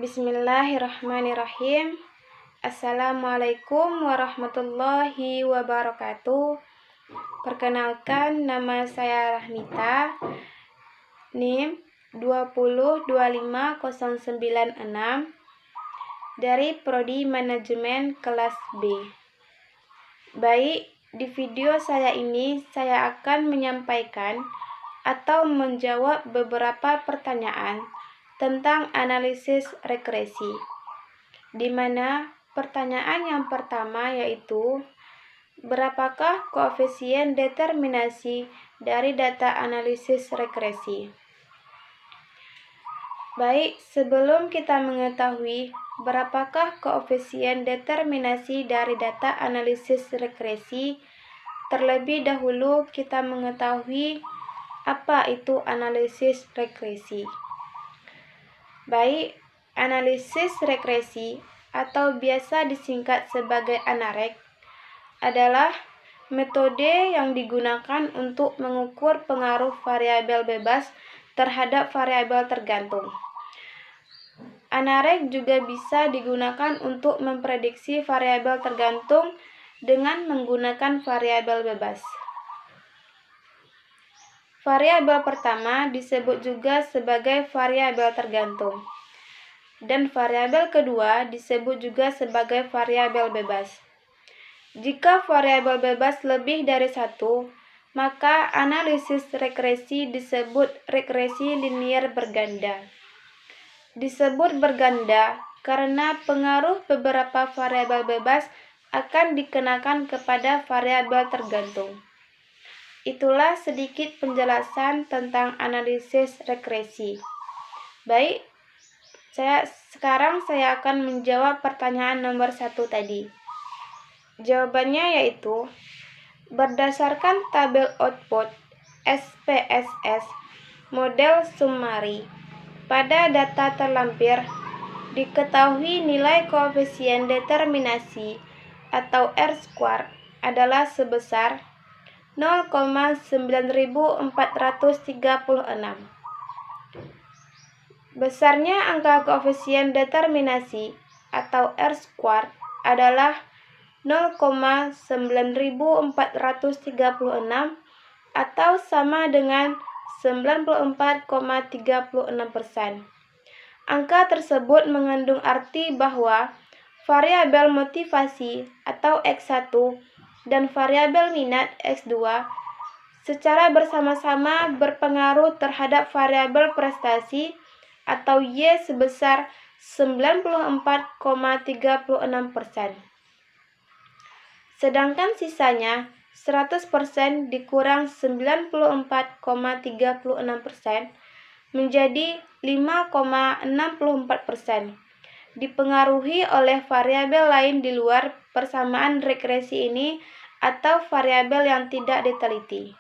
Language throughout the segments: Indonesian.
Bismillahirrahmanirrahim. Assalamualaikum warahmatullahi wabarakatuh. Perkenalkan, nama saya Rahmita, NIM 2025096 dari Prodi Manajemen kelas B. Baik, di video saya ini saya akan menyampaikan atau menjawab beberapa pertanyaan tentang analisis regresi, di mana pertanyaan yang pertama yaitu, berapakah koefisien determinasi dari data analisis regresi? Baik, sebelum kita mengetahui berapakah koefisien determinasi dari data analisis regresi, terlebih dahulu kita mengetahui apa itu analisis regresi. Baik, analisis regresi atau biasa disingkat sebagai ANAREG adalah metode yang digunakan untuk mengukur pengaruh variabel bebas terhadap variabel tergantung. ANAREG juga bisa digunakan untuk memprediksi variabel tergantung dengan menggunakan variabel bebas. Variabel pertama disebut juga sebagai variabel tergantung, dan variabel kedua disebut juga sebagai variabel bebas. Jika variabel bebas lebih dari satu, maka analisis regresi disebut regresi linier berganda. Disebut berganda karena pengaruh beberapa variabel bebas akan dikenakan kepada variabel tergantung. Itulah sedikit penjelasan tentang analisis regresi. Baik, sekarang saya akan menjawab pertanyaan nomor 1 tadi. Jawabannya yaitu, berdasarkan tabel output SPSS model summary, pada data terlampir diketahui nilai koefisien determinasi atau R-square adalah sebesar 0,9436. Besarnya angka koefisien determinasi atau R-square adalah 0,9436 atau sama dengan 94,36%. Angka tersebut mengandung arti bahwa variabel motivasi atau X1 dan variabel minat X2 secara bersama-sama berpengaruh terhadap variabel prestasi atau Y sebesar 94,36%. Sedangkan sisanya 100% dikurang 94,36% menjadi 5,64%. Dipengaruhi oleh variabel lain di luar persamaan regresi ini atau variabel yang tidak diteliti.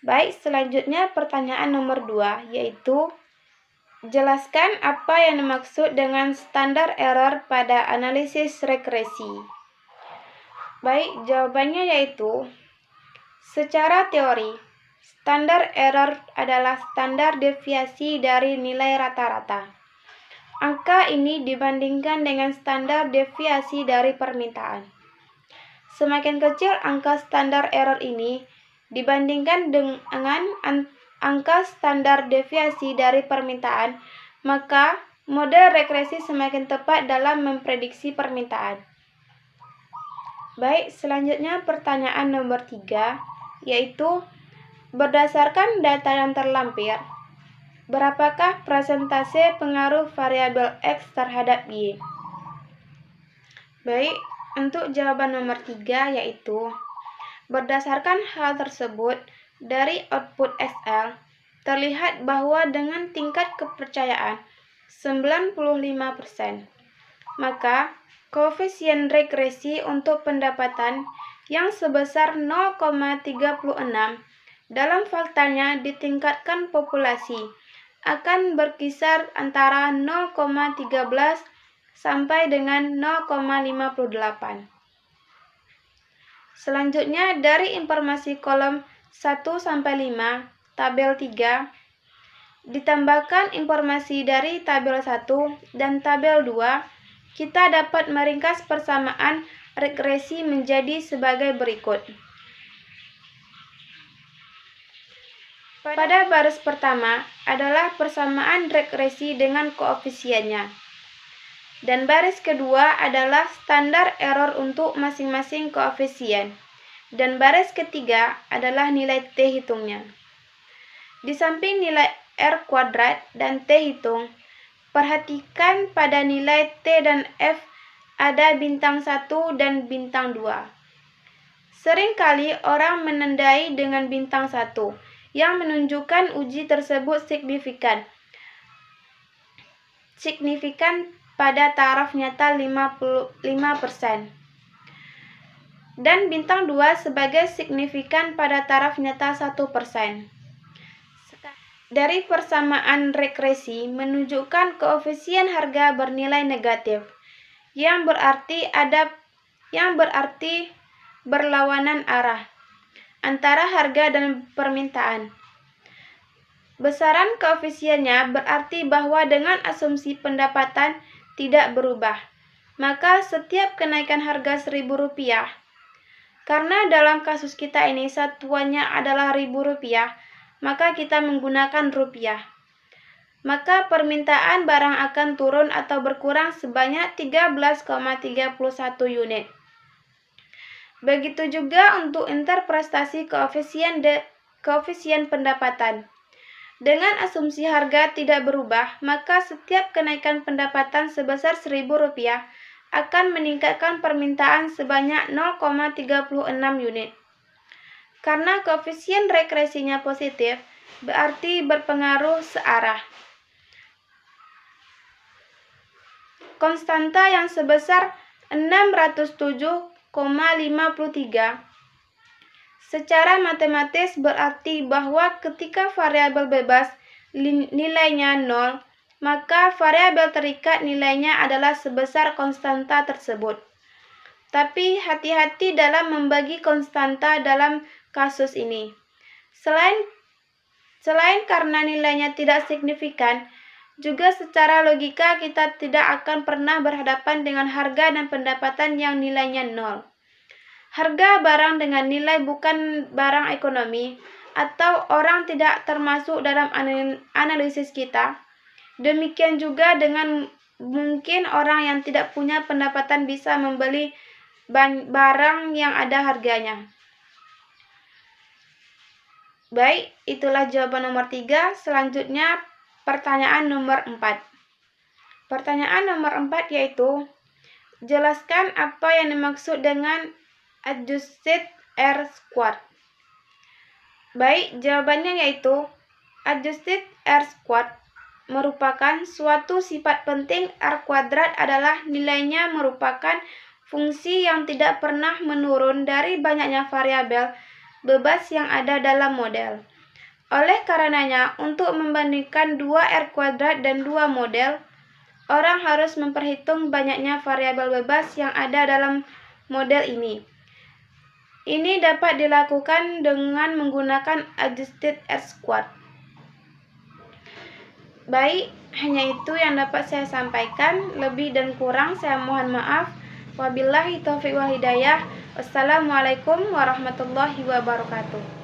Baik, selanjutnya pertanyaan nomor 2 yaitu, jelaskan apa yang dimaksud dengan standar error pada analisis regresi. Baik, jawabannya yaitu, secara teori, standar error adalah standar deviasi dari nilai rata-rata. Angka ini dibandingkan dengan standar deviasi dari permintaan. Semakin kecil angka standar error ini dibandingkan dengan angka standar deviasi dari permintaan, maka model regresi semakin tepat dalam memprediksi permintaan. Baik, selanjutnya pertanyaan nomor 3, yaitu, berdasarkan data yang terlampir, berapakah persentase pengaruh variabel X terhadap Y? Baik, untuk jawaban nomor 3 yaitu, berdasarkan hal tersebut, dari output SL, terlihat bahwa dengan tingkat kepercayaan 95%, maka koefisien regresi untuk pendapatan yang sebesar 0,36 dalam faktanya ditingkatkan populasi akan berkisar antara 0,13 sampai dengan 0,58. Selanjutnya dari informasi kolom 1-5 tabel 3 ditambahkan informasi dari tabel 1 dan tabel 2, kita dapat meringkas persamaan regresi menjadi sebagai berikut. Pada baris pertama adalah persamaan regresi dengan koefisiennya. Dan baris kedua adalah standar error untuk masing-masing koefisien. Dan baris ketiga adalah nilai T hitungnya. Di samping nilai R kuadrat dan T hitung, perhatikan pada nilai T dan F ada bintang 1 dan bintang 2. Seringkali orang menandai dengan bintang 1, yang menunjukkan uji tersebut signifikan pada taraf nyata 55%. Dan bintang 2 sebagai signifikan pada taraf nyata 1%. Dari persamaan regresi menunjukkan koefisien harga bernilai negatif, yang berarti berlawanan arah antara harga dan permintaan. Besaran koefisiennya berarti bahwa dengan asumsi pendapatan tidak berubah, maka setiap kenaikan harga Rp1.000, karena dalam kasus kita ini satuannya adalah Rp1.000, maka kita menggunakan rupiah. Maka permintaan barang akan turun atau berkurang sebanyak 13,31 unit. Begitu juga untuk interpretasi koefisien pendapatan. Dengan asumsi harga tidak berubah, maka setiap kenaikan pendapatan sebesar Rp1.000 akan meningkatkan permintaan sebanyak 0,36 unit. Karena koefisien regresinya positif, berarti berpengaruh searah. Konstanta yang sebesar 607,53 secara matematis berarti bahwa ketika variabel bebas nilainya 0, maka variabel terikat nilainya adalah sebesar konstanta tersebut. Tapi hati-hati dalam membagi konstanta dalam kasus ini. Selain karena nilainya tidak signifikan, juga secara logika kita tidak akan pernah berhadapan dengan harga dan pendapatan yang nilainya 0. Harga barang dengan nilai bukan barang ekonomi atau orang tidak termasuk dalam analisis kita. Demikian juga dengan mungkin orang yang tidak punya pendapatan bisa membeli barang yang ada harganya. Baik, itulah jawaban nomor 3. Selanjutnya pertanyaan nomor 4. Pertanyaan nomor 4 yaitu, jelaskan apa yang dimaksud dengan adjusted R-squared. Baik, jawabannya yaitu, adjusted R-squared merupakan suatu sifat penting R kuadrat adalah nilainya merupakan fungsi yang tidak pernah menurun dari banyaknya variabel bebas yang ada dalam model. Oleh karenanya, untuk membandingkan 2 R kuadrat dan 2 model, orang harus memperhitung banyaknya variabel bebas yang ada dalam model ini. Ini dapat dilakukan dengan menggunakan adjusted R-squared. Baik, hanya itu yang dapat saya sampaikan. Lebih dan kurang saya mohon maaf. Wabillahi taufiq wal hidayah. Wassalamualaikum warahmatullahi wabarakatuh.